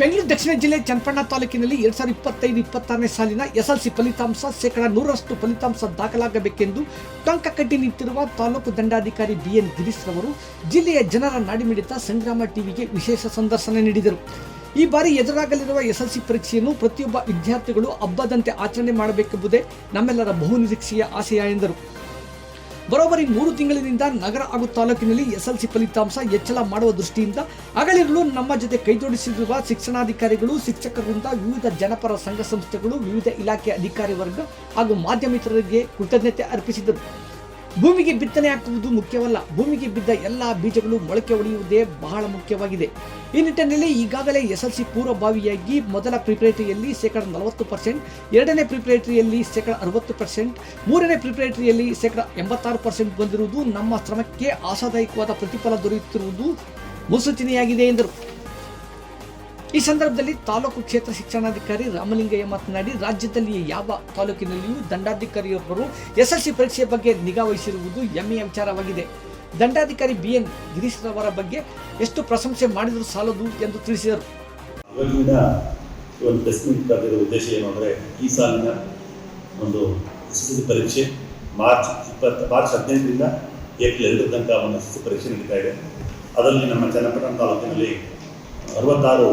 ಬೆಂಗಳೂರು ದಕ್ಷಿಣ ಜಿಲ್ಲೆ ಚನ್ನಪಟ್ಟಣ ತಾಲೂಕಿನಲ್ಲಿ 2025-26ನೇ ಸಾಲಿನ ಎಸ್ಎಲ್ಸಿ ಫಲಿತಾಂಶ 100% ಫಲಿತಾಂಶ ದಾಖಲಾಗಬೇಕೆಂದು ಟೊಂಕ ಕಟ್ಟಿ ನಿಂತಿರುವ ತಾಲೂಕು ದಂಡಾಧಿಕಾರಿ ಬಿಎನ್ ಗಿರೀಶ್ ರವರು ಜಿಲ್ಲೆಯ ಜನರ ನಾಡಿಮಿಡಿತ ಸಂಗ್ರಾಮ ಟಿವಿಗೆ ವಿಶೇಷ ಸಂದರ್ಶನ ನೀಡಿದರು. ಈ ಬಾರಿ ಎದುರಾಗಲಿರುವ ಎಸ್ಎಲ್ಸಿ ಪರೀಕ್ಷೆಯನ್ನು ಪ್ರತಿಯೊಬ್ಬ ವಿದ್ಯಾರ್ಥಿಗಳು ಹಬ್ಬದಂತೆ ಆಚರಣೆ ಮಾಡಬೇಕೆಂಬುದೇ ನಮ್ಮೆಲ್ಲರ ಬಹುನಿರೀಕ್ಷೆಯ ಆಶಯ ಎಂದರು. ಬರೋಬ್ಬರಿ 3 ತಿಂಗಳಿನಿಂದ ನಗರ ಹಾಗೂ ತಾಲೂಕಿನಲ್ಲಿ ಎಸ್ಎಲ್ಸಿ ಫಲಿತಾಂಶ ಹೆಚ್ಚಳ ಮಾಡುವ ದೃಷ್ಟಿಯಿಂದ ಹಗಲಿರುಳು ನಮ್ಮ ಜೊತೆ ಕೈಜೋಡಿಸಿರುವ ಶಿಕ್ಷಣಾಧಿಕಾರಿಗಳು, ಶಿಕ್ಷಕರಿಂದ ವಿವಿಧ ಜನಪರ ಸಂಘ ಸಂಸ್ಥೆಗಳು, ವಿವಿಧ ಇಲಾಖೆ ಅಧಿಕಾರಿ ವರ್ಗ ಹಾಗೂ ಮಾಧ್ಯಮಿತರಿಗೆ ಕೃತಜ್ಞತೆ ಅರ್ಪಿಸಿದರು. ಭೂಮಿಗೆ ಬಿತ್ತನೆ ಹಾಕುವುದು ಮುಖ್ಯವಲ್ಲ, ಭೂಮಿಗೆ ಬಿದ್ದ ಎಲ್ಲ ಬೀಜಗಳು ಮೊಳಕೆ ಹೊಡೆಯುವುದೇ ಬಹಳ ಮುಖ್ಯವಾಗಿದೆ. ಈ ನಿಟ್ಟಿನಲ್ಲಿ ಈಗಾಗಲೇ ಎಸ್ಎಲ್ಸಿ ಪೂರ್ವಭಾವಿಯಾಗಿ ಮೊದಲ ಪ್ರಿಪರೇಟರಿಯಲ್ಲಿ 40%, ಎರಡನೇ ಪ್ರಿಪರೇಟರಿಯಲ್ಲಿ 60%, ಮೂರನೇ ಪ್ರಿಪರೇಟರಿಯಲ್ಲಿ 86% ಬಂದಿರುವುದು ನಮ್ಮ ಶ್ರಮಕ್ಕೆ ಆಶಾದಾಯಕವಾದ ಪ್ರತಿಫಲ ದೊರೆಯುತ್ತಿರುವುದು ಮುನ್ಸೂಚನೆಯಾಗಿದೆ ಎಂದರು. ಈ ಸಂದರ್ಭದಲ್ಲಿ ತಾಲೂಕು ಕ್ಷೇತ್ರ ಶಿಕ್ಷಣಾಧಿಕಾರಿ ರಾಮಲಿಂಗಯ್ಯ ಮಾತನಾಡಿ, ರಾಜ್ಯದಲ್ಲಿ ಯಾವ ತಾಲೂಕಿನಲ್ಲಿಯೂ ದಂಡಾಧಿಕಾರಿಯೊಬ್ಬರು ಎಸ್ಎಲ್ಸಿ ಪರೀಕ್ಷೆ ಬಗ್ಗೆ ನಿಗಾ ವಹಿಸಿರುವುದು ಹೆಮ್ಮೆಯ ವಿಚಾರವಾಗಿದೆ. ದಂಡಾಧಿಕಾರಿ ಬಿಎನ್ ಗಿರೀಶ್ ರವರ ಬಗ್ಗೆ ಎಷ್ಟು ಪ್ರಶಂಸೆ ಮಾಡಿದರೂ ಸಾಲದು ಎಂದು ತಿಳಿಸಿದರು. ಒಂದು ಪ್ರೆಸ್ ಮೀಟ್ ಕರೆದಿರೋ ಉದ್ದೇಶ ಏನು ಅಂದರೆ, ಈ ಸಾಲಿನ ಒಂದು ಎಸ್ಎಸ್ಎಲ್ಸಿ ಪರೀಕ್ಷೆ ಮಾರ್ಚ್ 18ರಿಂದ ಏಪ್ರಿಲ್ 2 ತನಕ ಒಂದು ಎಸ್ಎಸ್ಎಲ್ಸಿ ಪರೀಕ್ಷೆ ನಡೀತಾ ಇದೆ. ಅದರಲ್ಲಿ ನಮ್ಮ ಚನ್ನಪಟ್ಟಣ ತಾಲೂಕಿನಲ್ಲಿ 66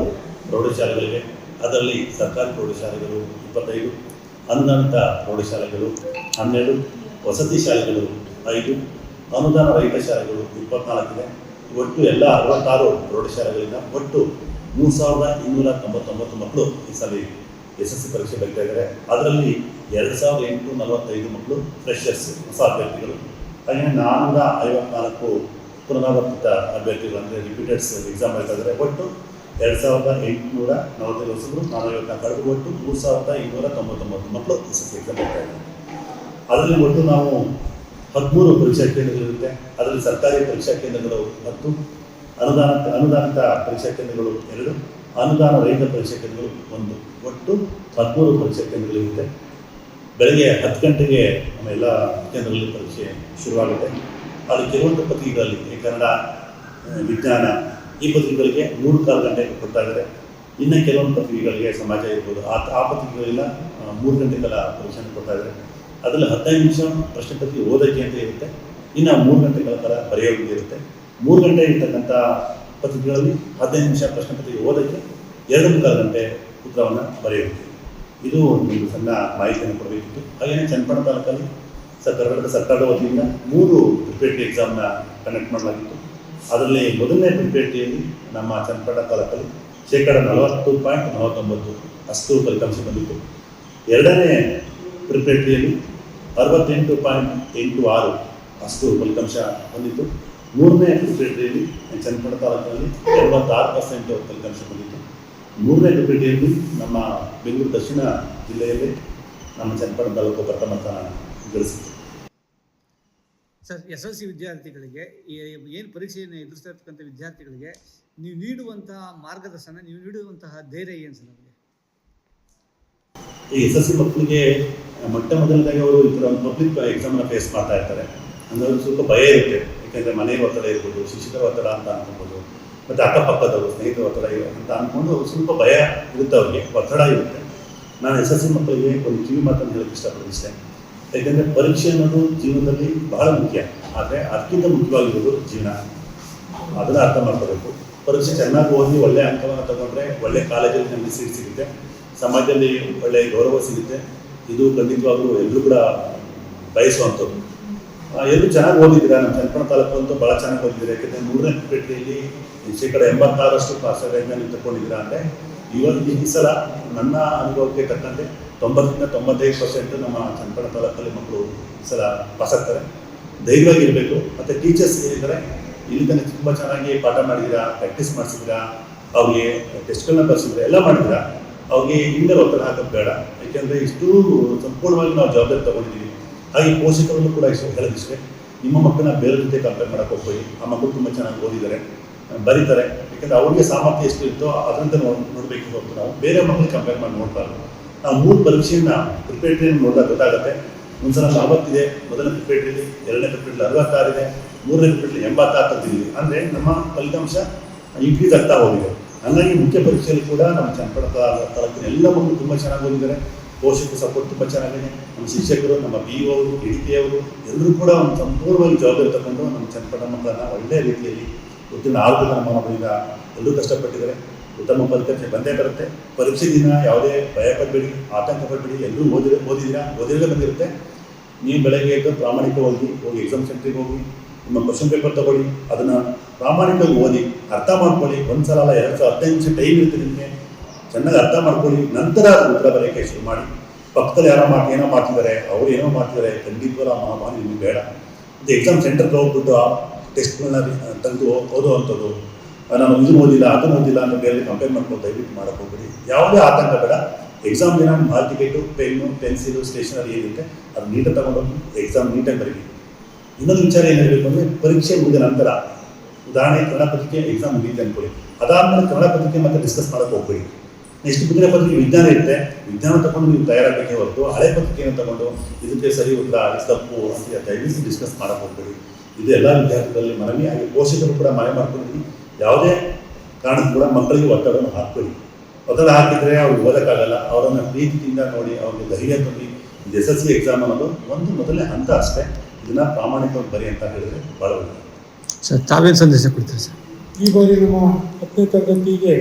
ಪ್ರೌಢಶಾಲೆಗಳಿವೆ. ಅದರಲ್ಲಿ ಸರ್ಕಾರಿ ಪ್ರೌಢಶಾಲೆಗಳು 25, ಅನುದಾನಿತ ಪ್ರೌಢಶಾಲೆಗಳು 12, ವಸತಿ ಶಾಲೆಗಳು 5, ಅನುದಾನ ರಹಿತ ಶಾಲೆಗಳು 24 ಇದೆ. ಒಟ್ಟು ಎಲ್ಲ 66 ಪ್ರೌಢಶಾಲೆಗಳಿಂದ ಒಟ್ಟು 3299 ಮಕ್ಕಳು ಈ ಸಲ ಎಸ್ಎಸ್ಸಿ ಪರೀಕ್ಷೆ ಬರೀತಾ ಇದ್ದಾರೆ. ಅದರಲ್ಲಿ 2845 ಮಕ್ಕಳು ಫ್ರೆಷರ್ಸ್, ಹೊಸ ಅಭ್ಯರ್ಥಿಗಳು. ಹಾಗೆ 454 ಪುನರಾವರ್ತಿತ ಅಭ್ಯರ್ಥಿಗಳು ಅಂದರೆ ರಿಪೀಟರ್ಸ್ ಎಕ್ಸಾಮ್ ಬರೀತಾ ಇದ್ದಾರೆ. ಒಟ್ಟು 2845 ಹೊಸಬರು, 454 ಕಳೆದು ಒಟ್ಟು 3299 ಮಕ್ಕಳು ಎಸ್ಎಸ್ಸಿ ಎಕ್ಸಾಮ್ ಬರೀತಾ ಇದ್ದಾರೆ. ಅದರಲ್ಲಿ ಒಟ್ಟು ನಾವು 13 ಪರೀಕ್ಷಾ ಕೇಂದ್ರಗಳಿರುತ್ತೆ. ಅದರಲ್ಲಿ ಸರ್ಕಾರಿ ಪರೀಕ್ಷಾ ಕೇಂದ್ರಗಳು 10, ಅನುದಾನಿತ ಪರೀಕ್ಷಾ ಕೇಂದ್ರಗಳು 2, ಅನುದಾನ ರಹಿತ ಪರೀಕ್ಷಾ ಕೇಂದ್ರಗಳು 1, ಒಟ್ಟು 13 ಪರೀಕ್ಷಾ ಕೇಂದ್ರಗಳಿರುತ್ತೆ. ಬೆಳಗ್ಗೆ 10 ಗಂಟೆಗೆ ನಮ್ಮ ಎಲ್ಲ ಕೇಂದ್ರಗಳಲ್ಲಿ ಪರೀಕ್ಷೆ ಶುರುವಾಗುತ್ತೆ. ಅಲ್ಲಿ ಕೆಲವೊಂದು ಪತ್ರಿಕೆಗಳಲ್ಲಿ ಕನ್ನಡ, ವಿಜ್ಞಾನ ಈ ಪತ್ರಿಕೆಗಳಿಗೆ 3-4 ಗಂಟೆ ಕೊಡ್ತಾ ಇದ್ದಾರೆ. ಇನ್ನು ಕೆಲವೊಂದು ಪತ್ರಿಕೆಗಳಿಗೆ ಸಮಾಜ ಇರ್ಬೋದು, ಆ ಪತ್ರಿಕೆಗಳೆಲ್ಲ 3 ಗಂಟೆಗಳ ಪರೀಕ್ಷೆಯನ್ನು ಕೊಡ್ತಾ ಇದ್ದಾರೆ. ಅದರಲ್ಲಿ 15 ನಿಮಿಷ ಪ್ರಶ್ನೆ ಪತ್ರಿಕೆ ಓದೋಕ್ಕೆ ಅಂತ ಇರುತ್ತೆ. ಇನ್ನು 3 ಗಂಟೆಗಳ ಕಾಲ ಬರೆಯೋಕ್ಕೆ ಇರುತ್ತೆ. 3 ಗಂಟೆ ಇರ್ತಕ್ಕಂಥ ಪತ್ರಿಕೆಗಳಲ್ಲಿ 15 ನಿಮಿಷ ಪ್ರಶ್ನೆ ಪತ್ರಿಕೆ ಓದೋಕ್ಕೆ, 2-3 ಗಂಟೆ ಉತ್ತರವನ್ನು ಬರೆಯೋಕ್ಕೆ. ಇದು ಒಂದು ಸಣ್ಣ ಮಾಹಿತಿಯನ್ನು ಕೊಡಬೇಕಿತ್ತು. ಹಾಗೆಯೇ ಚನ್ನಪಟ್ಟಣ ತಾಲೂಕಲ್ಲಿ ಸರ್ಕಾರದ ವತಿಯಿಂದ 3 ಪ್ರಿಪರೇಟರಿ ಎಕ್ಸಾಮ್ನ ಕಂಡಕ್ಟ್ ಮಾಡಲಾಗಿತ್ತು. ಅದರಲ್ಲಿ ಮೊದಲನೇ ಪ್ರಿಪರೇಟರಿಯಲ್ಲಿ ನಮ್ಮ ಚನ್ನಪಟ್ಟಣ ತಾಲೂಕಲ್ಲಿ 40.49 ಅಷ್ಟು ಫಲಿತಾಂಶ ಬಂದಿತ್ತು. ಎರಡನೇ ಪ್ರಿಪರೇಟರಿಯಲ್ಲಿ 68.86 ಅಷ್ಟು ಫಲಿತಾಂಶ ಬಂದಿತ್ತು. ಮೂರನೇ ಪ್ರಿಪರೇಟರಿಯಲ್ಲಿ ಚನ್ನಪಟ್ಟಣ ತಾಲೂಕಿನಲ್ಲಿ 86% ಫಲಿತಾಂಶ ಬಂದಿತ್ತು. ಮೂರನೇ ಪ್ರಿಪರೇಟರಿಯಲ್ಲಿ ನಮ್ಮ ಬೆಂಗಳೂರು ದಕ್ಷಿಣ ಜಿಲ್ಲೆಯಲ್ಲಿ ನಮ್ಮ ಚನ್ನಪಟ್ಟಣ ತಾಲೂಕು ಪ್ರಥಮ ಸ್ಥಾನ ಗಳಿಸಿತ್ತು. ಸರ್, ಎಸ್ಎಲ್ಸಿ ವಿದ್ಯಾರ್ಥಿಗಳಿಗೆ ಏನು ಪರೀಕ್ಷೆಯನ್ನು ಎದುರಿಸ್ತಾ ಇರ್ತಕ್ಕಂಥ ವಿದ್ಯಾರ್ಥಿಗಳಿಗೆ ನೀವು ನೀಡುವಂತಹ ಮಾರ್ಗದರ್ಶನ, ನೀವು ನೀಡುವಂತಹ ಧೈರ್ಯ ಏನು ಸರ್? ನಮಗೆ ಈ ಎಸ್ಎಲ್ಸಿ ಮಕ್ಕಳಿಗೆ ಮೊಟ್ಟ ಮೊದಲನೇದಾಗಿ ಅವರು ಈ ಥರ ಒಂದು ಪಬ್ಲಿಕ್ ಎಕ್ಸಾಮ್ನ ಫೇಸ್ ಮಾಡ್ತಾ ಇರ್ತಾರೆ. ಅಂದರೆ ಒಂದು ಸ್ವಲ್ಪ ಭಯ ಇರುತ್ತೆ. ಯಾಕೆಂದರೆ ಮನೆಯ ಒತ್ತಡ ಇರ್ಬೋದು, ಶಿಕ್ಷಕರ ಒತ್ತಡ ಅಂತ ಅನ್ಕೊಬೋದು, ಮತ್ತು ಅಕ್ಕಪಕ್ಕದವರು ಸ್ನೇಹಿತರ ಒತ್ತಡ ಅಂತ ಅಂದ್ಕೊಂಡು ಸ್ವಲ್ಪ ಭಯ ಇರುತ್ತೆ, ಅವ್ರಿಗೆ ಒತ್ತಡ ಇರುತ್ತೆ. ನಾನು ಎಸ್ಎಲ್ಸಿ ಮಕ್ಕಳಿಗೆ ಒಂದು ಕಿವಿ ಮಾತನ್ನು ಹೇಳೋಕ್ಕೆ ಇಷ್ಟಪಡ್ತಿಷ್ಟೆ. ಯಾಕೆಂದರೆ ಪರೀಕ್ಷೆ ಅನ್ನೋದು ಜೀವನದಲ್ಲಿ ಬಹಳ ಮುಖ್ಯ. ಆದರೆ ಅದಕ್ಕಿಂತ ಮುಖ್ಯವಾಗಿರೋದು ಜೀವನ. ಅದನ್ನು ಅರ್ಥ ಮಾಡ್ಕೋಬೇಕು. ಪರೀಕ್ಷೆ ಚೆನ್ನಾಗಿ ಓದಿ ಒಳ್ಳೆಯ ಅಂಕವನ್ನು ತಗೊಂಡ್ರೆ ಒಳ್ಳೆ ಕಾಲೇಜಲ್ಲಿ ನಮಗೆ ಸೀಟ್ ಸಿಗುತ್ತೆ, ಸಮಾಜದಲ್ಲಿ ಒಳ್ಳೆಯ ಗೌರವ ಸಿಗುತ್ತೆ. ಇದು ಖಂಡಿತವಾಗ್ಲೂ ಎಲ್ಲರೂ ಕೂಡ ಬಯಸುವಂಥದ್ದು. ಎಲ್ಲರೂ ಚೆನ್ನಾಗಿ ಓದಿದ್ದೀರಾ. ನಮ್ಮ ಚನ್ನಪಟ್ಟಣ ತಾಲೂಕು ಅಂತೂ ಭಾಳ ಚೆನ್ನಾಗಿ ಓದಿದ್ದೀರಾ. ಯಾಕೆಂದರೆ 3ನೇ ಪ್ರಿಪರೇಟರಿಯಲ್ಲಿ 86% ಪಾರ್ಸೆಂಟೇಜ್ನ ನೀವು ತಗೊಂಡಿದ್ದೀರಾ. ಅಂದರೆ ಈ ಸಲ ನನ್ನ ಅನುಭವಕ್ಕೆ ತಕ್ಕಂತೆ 90-95% ನಮ್ಮ ಚನ್ನಪಟ್ಟಣ ತಾಲೂಕಲ್ಲಿ ಮಕ್ಕಳು ಈ ಸಲ ಪಾಸ್ ಆಗ್ತಾರೆ. ಧೈರ್ಯವಾಗಿರಬೇಕು. ಮತ್ತು ಟೀಚರ್ಸ್ ಏನಿದ್ದಾರೆ, ಇಲ್ಲಿ ತನಕ ತುಂಬ ಚೆನ್ನಾಗಿ ಪಾಠ ಮಾಡಿದ್ದೀರಾ, ಪ್ರಾಕ್ಟೀಸ್ ಮಾಡಿಸಿದ್ದೀರಾ, ಅವ್ರಿಗೆ ಟೆಸ್ಟ್ಗಳನ್ನ ಬರ್ಸಿದ್ರೆ ಎಲ್ಲ ಮಾಡಿದ್ದೀರಾ. ಅವ್ರಿಗೆ ಹಿಂದೆ ಒತ್ತಡ ಹಾಕೋದು ಬೇಡ. ಯಾಕೆಂದರೆ ಇಷ್ಟು ಸಂಪೂರ್ಣವಾಗಿ ನಾವು ಜವಾಬ್ದಾರಿ ತೊಗೊಂಡಿದ್ದೀವಿ. ಹಾಗೆ ಪೋಷಕರನ್ನು ಕೂಡ ಇಷ್ಟು ಹೇಳೋದಿಷ್ಟೇ, ನಿಮ್ಮ ಮಕ್ಕಳನ್ನ ಬೇರೆ ಜೊತೆ ಕಂಪೇರ್ ಮಾಡೋಕ್ಕೆ ಹೋಗ್ಬೇಡಿ. ಆ ಮಕ್ಕಳು ತುಂಬ ಚೆನ್ನಾಗಿ ಓದಿದ್ದಾರೆ, ಬರೀತಾರೆ. ಯಾಕೆಂದರೆ ಅವ್ರಿಗೆ ಸಾಮರ್ಥ್ಯ ಎಷ್ಟು ಇರ್ತೋ ಅದರಂತೆ ನೋಡಬೇಕು ಹೊರತು ನಾವು ಬೇರೆ ಮಕ್ಕಳಿಗೆ ಕಂಪೇರ್ ಮಾಡಿ ನೋಡಬಾರ್ದು. ನಾವು 3 ಪರೀಕ್ಷೆಯನ್ನು ಪ್ರಿಪರೇಟರಿಯನ್ನು ನೋಡಿದಾಗ ಗೊತ್ತಾಗುತ್ತೆ. ಒಂದ್ಸಲ 40 ಇದೆ ಮೊದಲನೇ ಪ್ರಿಪರೇಟರಿಯಲ್ಲಿ, ಎರಡನೇ ಪ್ರಿಪರೇಟರಿಯಲ್ಲಿ 66 ಇದೆ, ಮೂರನೇ ಪ್ರಿಪರೇಟರಿಯಲ್ಲಿ 86 ತಂದಿದ್ದೀವಿ. ಅಂದರೆ ನಮ್ಮ ಫಲಿತಾಂಶ ಇನ್ಕ್ರೀಸ್ ಆಗ್ತಾ ಹೋಗಿದೆ. ಹಾಗಾಗಿ ಮುಖ್ಯ ಪರೀಕ್ಷೆಯಲ್ಲಿ ಕೂಡ ನಮ್ಮ ಚನ್ನಪಟ್ಟಣ ತಾಲೂಕಿನ ಎಲ್ಲ ಮಕ್ಕಳು ತುಂಬ ಚೆನ್ನಾಗಿ ಓದಿದ್ದಾರೆ. ಪೋಷಕರ ಸಪೋರ್ಟ್ ತುಂಬ ಚೆನ್ನಾಗಿದೆ. ನಮ್ಮ ಶಿಕ್ಷಕರು, ನಮ್ಮ ಬಿ ಒ ಅವರು, ಡಿ ಪಿ ಅವರು ಎಲ್ಲರೂ ಕೂಡ ಒಂದು ಸಂಪೂರ್ಣವಾಗಿ ಜವಾಬ್ದಾರಿ ತಗೊಂಡು ನಮ್ಮ ಚನ್ನಪಟ್ಟಣ ಮಕ್ಕಳನ್ನು ಒಳ್ಳೆಯ ರೀತಿಯಲ್ಲಿ ಉತ್ತೀರ್ಣ ಆಗಬೇಕು ನಮ್ಮ ಮಕ್ಕಳಿಂದ ಎಲ್ಲರೂ ಕಷ್ಟಪಟ್ಟಿದ್ದಾರೆ. ಉತ್ತಮ ಫಲಿತಾಂಶ ಬಂದೇ ಬರುತ್ತೆ. ಪರೀಕ್ಷೆ ದಿನ ಯಾವುದೇ ಭಯ ಪಡಬೇಡಿ, ಆತಂಕ ಪಡಬೇಡಿ. ಎಲ್ಲರೂ ಓದಿರಲೇ ಬಂದಿರುತ್ತೆ. ನೀವು ಬೆಳಗ್ಗೆ ಎದ್ದು ಪ್ರಾಮಾಣಿಕವಾಗಿ ಹೋಗಿ ಎಕ್ಸಾಮ್ ಸೆಂಟ್ರಿಗೆ ಹೋಗಿ ನಿಮ್ಮ ಕ್ವಶನ್ ಪೇಪರ್ ತೊಗೊಳ್ಳಿ, ಅದನ್ನು ಪ್ರಾಮಾಣಿಕವಾಗಿ ಓದಿ ಅರ್ಥ ಮಾಡ್ಕೊಳ್ಳಿ. ಒಂದು ಸಲ ಅಲ್ಲ, 2 ಸಲ 15 ನಿಮಿಷ ಟೈಮ್ ಇರುತ್ತೆ ನಿಮಗೆ. ಚೆನ್ನಾಗಿ ಅರ್ಥ ಮಾಡ್ಕೊಳ್ಳಿ, ನಂತರ ಉತ್ತರ ಬರೆಯೋಕ್ಕೆ ಶುರು ಮಾಡಿ. ಪಕ್ಕದಲ್ಲಿ ಏನೋ ಮಾಡ್ತಿದ್ದಾರೆ, ಅವರು ಏನೋ ಮಾಡ್ತಿದ್ದಾರೆ, ಖಂಡಿತವಾದ ಮಹಾಮಾರಿ ನಿಮಗೆ ಬೇಡ. ಇದು ಎಕ್ಸಾಮ್ ಸೆಂಟರ್ಗೆ ಹೋಗ್ಬಿಟ್ಟು ಆ ಟೆಸ್ಟ್ಗಳನ್ನ ತೆಗೆದು ಓದುವಂಥದ್ದು, ನಾನು ಇದನ್ನು ಓದಿಲ್ಲ ಅದನ್ನು ಓದಿಲ್ಲ ಅಂತ ಬೇರೆ ಕಂಪೇರ್ ಮಾಡ್ಕೊಂಡು ದಯವಿಟ್ಟು ಮಾಡೋಕ್ಕೆ ಹೋಗ್ಬಿಡಿ. ಯಾವುದೇ ಆತಂಕ ಬೇಡ. ಎಕ್ಸಾಮ್ ದಿನ ಹಾಲ್ ಟಿಕೆಟು, ಪೆನ್ನು, ಪೆನ್ಸಿಲು, ಸ್ಟೇಷನರಿ ಏನಿರುತ್ತೆ ಅದು ನೀಟಾಗಿ ತಗೊಂಡೋಗಿ ಎಕ್ಸಾಮ್ ನೀಟಾಗಿ ಬರೀರಿ. ಇನ್ನೊಂದು ವಿಚಾರ ಏನು ಹೇಳಬೇಕು ಅಂದರೆ, ಪರೀಕ್ಷೆ ಮುಗಿದ ನಂತರ ಉದಾಹರಣೆ ಕನ್ನಡ ಪತ್ರಿಕೆ ಎಕ್ಸಾಮ್ ಮುಗಿಯುತ್ತೆ ಅಂದ್ಕೊಳ್ಳಿ, ಅದಾದಮೇಲೆ ಕನ್ನಡ ಪತ್ರಿಕೆ ಮತ್ತೆ ಡಿಸ್ಕಸ್ ಮಾಡೋಕ್ಕೆ ಹೋಗ್ಬೇಡಿ. ನೆಕ್ಸ್ಟ್ ಮುಂದಿನ ಪತ್ರಿಕೆ ವಿಜ್ಞಾನ ಇರುತ್ತೆ, ವಿಜ್ಞಾನ ತಗೊಂಡು ನೀವು ತಯಾರಾಗಬೇಕೇ ಹೊರತು ಹಳೆ ಪತ್ರಿಕೆಯನ್ನು ತಗೊಂಡು ಇದಕ್ಕೆ ಸರಿ ಉತ್ತರ ಇದು ತಪ್ಪು ಅಂತ ದಯವಿಟ್ಟು ಡಿಸ್ಕಸ್ ಮಾಡೋಕ್ಕೆ ಹೋಗ್ಬೇಡಿ. ಇದು ಎಲ್ಲ ವಿದ್ಯಾರ್ಥಿಗಳಲ್ಲಿ ಮನವಿ ಆಗಿ ಪೋಷಕರು ಕೂಡ ಮನೆ ಮಾಡ್ಕೊಂಡಿದ್ದೀನಿ. ಯಾವುದೇ ಕಾರಣಕ್ಕೂ ಕೂಡ ಮಕ್ಕಳಿಗೆ ಒತ್ತಡವನ್ನು ಹಾಕಬೇಡಿ. ಒತ್ತಡ ಹಾಕಿದರೆ ಅವ್ರು ಓದೋಕ್ಕಾಗಲ್ಲ. ಅವರನ್ನು ಪ್ರೀತಿಯಿಂದ ನೋಡಿ, ಅವ್ರಿಗೆ ಧೈರ್ಯ ತುಂಬಿ. ಇದು SSLC ಎಕ್ಸಾಮ್ ಅನ್ನೋದು ಒಂದು ಮೊದಲನೇ ಹಂತ ಅಷ್ಟೇ. ಇದನ್ನು ಪ್ರಾಮಾಣಿಕವಾಗಿ ಬರಿ ಅಂತ ಹೇಳಿದರೆ ಭಾಳ ಒಳ್ಳೆಯದು. ಸರ್ ತಾವೇನು ಸಂದೇಶ ಕೊಡ್ತೀರಿ ಸರ್? ಈ ಬಾರಿ ನಮ್ಮ 10ನೇ ತರಗತಿಗೆ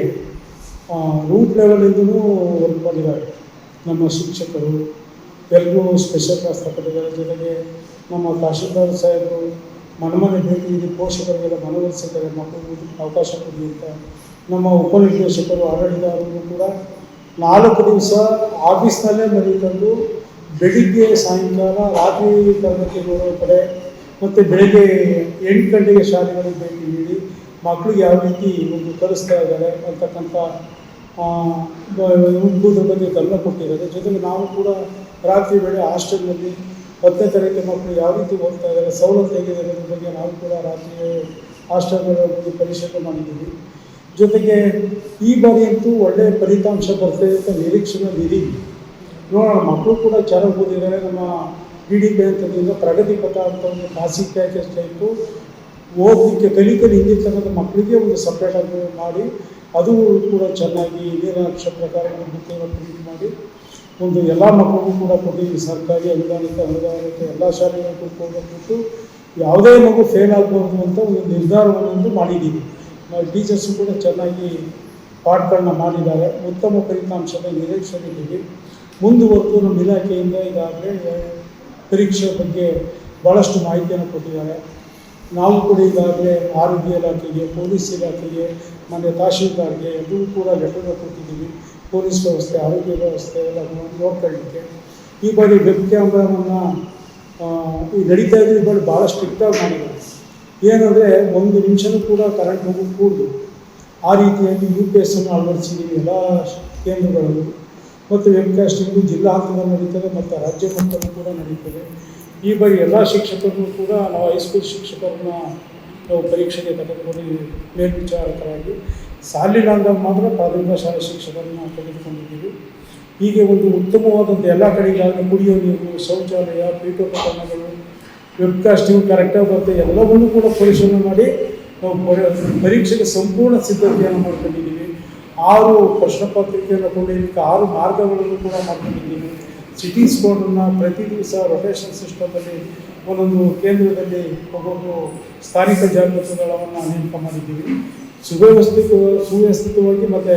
ರೂಟ್ ಲೆವೆಲಿಂದಲೂ ವರ್ಕ್ ಮಾಡಿದ್ದಾರೆ ನಮ್ಮ ಶಿಕ್ಷಕರು. ಎಲ್ಲರೂ ಸ್ಪೆಷಲ್ ಕ್ಲಾಸ್ ತಗೊಂಡಿದ್ದಾರೆ. ಜೊತೆಗೆ ನಮ್ಮ ತಹಶೀಲ್ದಾರ್ ಸಾಹೇಬರು ಮನೆ ಭೇಟಿ ನೀಡಿ ಪೋಷಕರಿಗೆಲ್ಲ ಮನವೊಲಿಸಿದ್ದಾರೆ, ಮಕ್ಕಳಿಗೆ ಅವಕಾಶ ಕೊಡಿ ಅಂತ. ನಮ್ಮ ಉಪನಿರ್ದೇಶಕರು ಆಡಳಿತರು ಕೂಡ 4 ದಿವಸ ಆಫೀಸ್ನಲ್ಲೇ ಮರಿಕೊಂಡು ಬೆಳಿಗ್ಗೆ ಸಾಯಂಕಾಲ ರಾತ್ರಿ ತರಗತಿ ನೋಡೋ ಕಡೆ ಮತ್ತು ಬೆಳಗ್ಗೆ 8 ಗಂಟೆಗೆ ಶಾಲೆಗಳಿಗೆ ಭೇಟಿ ನೀಡಿ ಮಕ್ಕಳಿಗೆ ಯಾವ ರೀತಿ ಒಂದು ಕಲಿಸ್ತಾ ಇದ್ದಾರೆ ಅಂತಕ್ಕಂಥ ಮೂಲಭೂತ ಬಗ್ಗೆ ಗಮನ ಕೊಟ್ಟಿದ್ದಾರೆ. ಜೊತೆಗೆ ನಾವು ಕೂಡ ರಾತ್ರಿ ವೇಳೆ ಹಾಸ್ಟೆಲ್ನಲ್ಲಿ 10ನೇ ತರಗತಿ ಮಕ್ಕಳು ಯಾವ ರೀತಿ ಓದ್ತಾ ಇದ್ದಾರೆ, ಸವಲತ್ತು ಹೇಗಿದೆ ಅನ್ನೋದ್ರ ಬಗ್ಗೆ ನಾವು ಕೂಡ ರಾತ್ರಿ ಹಾಸ್ಟೆಲ್ನಲ್ಲಿ ಪರಿಶೀಲನೆ ಮಾಡಿದ್ದೀವಿ. ಜೊತೆಗೆ ಈ ಬಾರಿಯಂತೂ ಒಳ್ಳೆಯ ಫಲಿತಾಂಶ ಬರ್ತದೆ ಅಂತ ನಿರೀಕ್ಷೆಯಲ್ಲಿ ನೋಡೋಣ. ಮಕ್ಕಳು ಕೂಡ ಚೆನ್ನಾಗಿ ಓದಿದ್ದಾರೆ. ನಮ್ಮ PDP ಅಂತದಿಂದ ಪ್ರಗತಿ ಪಥ ಅಂತ ಒಂದು ಖಾಸಗಿ ಪ್ಯಾಕೇಜ್ ಟೈಪು ಓದಲಿಕ್ಕೆ ಕಲಿಕಲಿ ಹಿಂದಿರ್ತಕ್ಕಂಥ ಮಕ್ಕಳಿಗೆ ಒಂದು ಸಪ್ರೇಟಾಗಿ ಮಾಡಿ ಅದು ಕೂಡ ಚೆನ್ನಾಗಿ ನೀರಾಕ್ಷ ಪ್ರಕಾರ ಬುಕ್ಕಿನ ಪ್ರಿಂಟ್ ಮಾಡಿ ಒಂದು ಎಲ್ಲ ಮಕ್ಕಳಿಗೂ ಕೂಡ ಕೊಟ್ಟಿದ್ದೀವಿ. ಸರ್ಕಾರಿ ಅನುದಾನಿತ ಎಲ್ಲ ಶಾಲೆಗಳಿಗೂ ಕೊಟ್ಬಿಟ್ಟು ಯಾವುದೇ ಮಗು ಫೇಲ್ ಆಗ್ಬೋದು ಅಂತ ಒಂದು ನಿರ್ಧಾರವನ್ನು ಮಾಡಿದ್ದೀವಿ. ನಾವು ಟೀಚರ್ಸು ಕೂಡ ಚೆನ್ನಾಗಿ ಪಾಠಗಳನ್ನ ಮಾಡಿದ್ದಾರೆ. ಉತ್ತಮ ಫಲಿತಾಂಶದ ನಿರೀಕ್ಷೆಯಲ್ಲಿದ್ದೀವಿ. ಮುಂದುವರೆದು ನಮ್ಮ ಇಲಾಖೆಯಿಂದ ಈಗಾಗಲೇ ಪರೀಕ್ಷೆ ಬಗ್ಗೆ ಭಾಳಷ್ಟು ಮಾಹಿತಿಯನ್ನು ಕೊಟ್ಟಿದ್ದಾರೆ. ನಾವು ಕೂಡ ಈಗಾಗಲೇ ಆರೋಗ್ಯ ಇಲಾಖೆಗೆ, ಪೊಲೀಸ್ ಇಲಾಖೆಗೆ, ಮನೆ ತಹಶೀಲ್ದಾರ್ಗೆ ಎಲ್ಲರೂ ಕೂಡ ಲೆಟರ್ ಕೊಟ್ಟಿದ್ದೀವಿ. ಪೊಲೀಸ್ ವ್ಯವಸ್ಥೆ, ಆರೋಗ್ಯ ವ್ಯವಸ್ಥೆ ಎಲ್ಲ ನೋಡ್ಕೊಳ್ಳಿಕ್ಕೆ. ಈ ಬಾರಿ ವೆಬ್ ಕ್ಯಾಮ್ರಾವನ್ನು ಈ ನಡೀತಾ ಇದ್ದು ಈ ಬಾರಿ ಭಾಳ ಸ್ಟ್ರಿಕ್ಟಾಗಿ ಮಾಡಿದ್ದಾರೆ. ಏನಂದರೆ 1 ನಿಮಿಷನೂ ಕೂಡ ಕರೆಂಟ್ ಹೋಗಿ ಕೂಡದು ಆ ರೀತಿಯಾಗಿ UPS ಅನ್ನು ಅಳವಡಿಸಿದ್ದೀವಿ ಎಲ್ಲ ಕೇಂದ್ರಗಳಲ್ಲೂ. ಮತ್ತು ವೆಬ್ಕಾಸ್ಟಿಂಗು ಜಿಲ್ಲಾ ಹಂತದಲ್ಲಿ ನಡೀತದೆ ಮತ್ತು ರಾಜ್ಯ ಮಟ್ಟದಲ್ಲೂ ಕೂಡ ನಡೀತದೆ. ಈ ಬಾರಿ ಎಲ್ಲ ಶಿಕ್ಷಕರನ್ನು ಕೂಡ ನಾವು ಹೈಸ್ಕೂಲ್ ಶಿಕ್ಷಕರನ್ನ ನಾವು ಪರೀಕ್ಷೆಗೆ ತೆಗೆದುಕೊಂಡು ಮೇಲ್ವಿಚಾರಕರಾಗಿ, ಸಾಲಿಲ್ಲ ಅಂದಾಗ ಮಾತ್ರ ಪ್ರಾಥಮಿಕ ಶಾಲಾ ಶಿಕ್ಷಕರನ್ನು ತೆಗೆದುಕೊಂಡಿದ್ದೀವಿ. ಹೀಗೆ ಒಂದು ಉತ್ತಮವಾದಂಥ ಎಲ್ಲ ಕಡೆಗಾಗಲಿ ಕುಡಿಯೋ ನೀರು, ಶೌಚಾಲಯ, ಪೀಠೋಪಕರಣಗಳು, ವೆಬ್ಕಾಸ್ಟಿಂಗ್ ಕರೆಕ್ಟಾಗಿ ಬರುತ್ತೆ ಎಲ್ಲವನ್ನೂ ಕೂಡ ಪರಿಶೀಲನೆ ಮಾಡಿ ನಾವು ಪರೀಕ್ಷೆಗೆ ಸಂಪೂರ್ಣ ಸಿದ್ಧತೆಯನ್ನು ಮಾಡ್ಕೊಂಡಿದ್ದೀವಿ. 6 ಪ್ರಶ್ನೆ ಪತ್ರಿಕೆಯನ್ನು ಕೊಂಡೊಯ್ಯಲಿಕ್ಕೆ 6 ಮಾರ್ಗಗಳನ್ನು ಕೂಡ ಮಾಡ್ಕೊಂಡಿದ್ದೀವಿ. ಸಿಟಿ ಸ್ಕೋಡನ್ನು ಪ್ರತಿ ದಿವಸ ರೊಟೇಷನ್ ಸಿಸ್ಟಮಲ್ಲಿ ಒಂದೊಂದು ಕೇಂದ್ರದಲ್ಲಿ ಒಬ್ಬೊಬ್ಬರು ಸ್ಥಾನಿಕ ಜಾಗೃತಿ ದಳವನ್ನು ನೇಮಕ ಮಾಡಿದ್ದೀವಿ. ಸುವ್ಯವಸ್ಥಿತವಾಗಿ ಮತ್ತು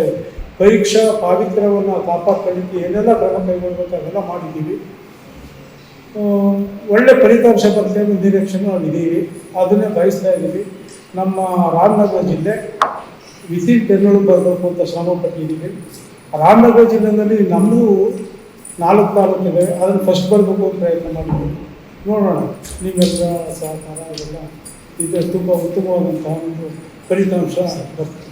ಪರೀಕ್ಷಾ ಪಾವಿತ್ರ್ಯವನ್ನು ಕಾಪಾಡ್ಕೊಳ್ಳಿಕ್ಕೆ ಏನೆಲ್ಲ ಕ್ರಮ ಕೈಗೊಳ್ಳಬೇಕು ಅದೆಲ್ಲ ಮಾಡಿದ್ದೀವಿ. ಒಳ್ಳೆ ಫಲಿತಾಂಶ ಬರ್ತದೆ ಅನ್ನೋ ನಿರೀಕ್ಷೆ ನಾವಿದ್ದೀವಿ. ಅದನ್ನೇ ಬಯಸ್ತಾ ಇದ್ದೀವಿ. ನಮ್ಮ ರಾಮನಗರ ಜಿಲ್ಲೆ ವಿಸಿಟ್ 10 ಬರಬೇಕು ಅಂತ ಶ್ರಮ ಪಟ್ಟಿದ್ದೀವಿ. ರಾಮನಗರ ಜಿಲ್ಲೆಯಲ್ಲಿ ನಮ್ಮದು 4 ತಾಲೂಕಿದೆ, ಅದನ್ನು ಫಸ್ಟ್ ಬರಬೇಕು ಅಂತ ಪ್ರಯತ್ನ ಮಾಡಿದ್ದೀವಿ. ನೋಡೋಣ, ನಿಮ್ಮೆಲ್ಲ ಸಹಕಾರ ಅದೆಲ್ಲ ಇದು ತುಂಬ ಉತ್ತಮವಾದಂತಹ ಒಂದು ಫಲಿತಾಂಶ ಬರ್ತದೆ.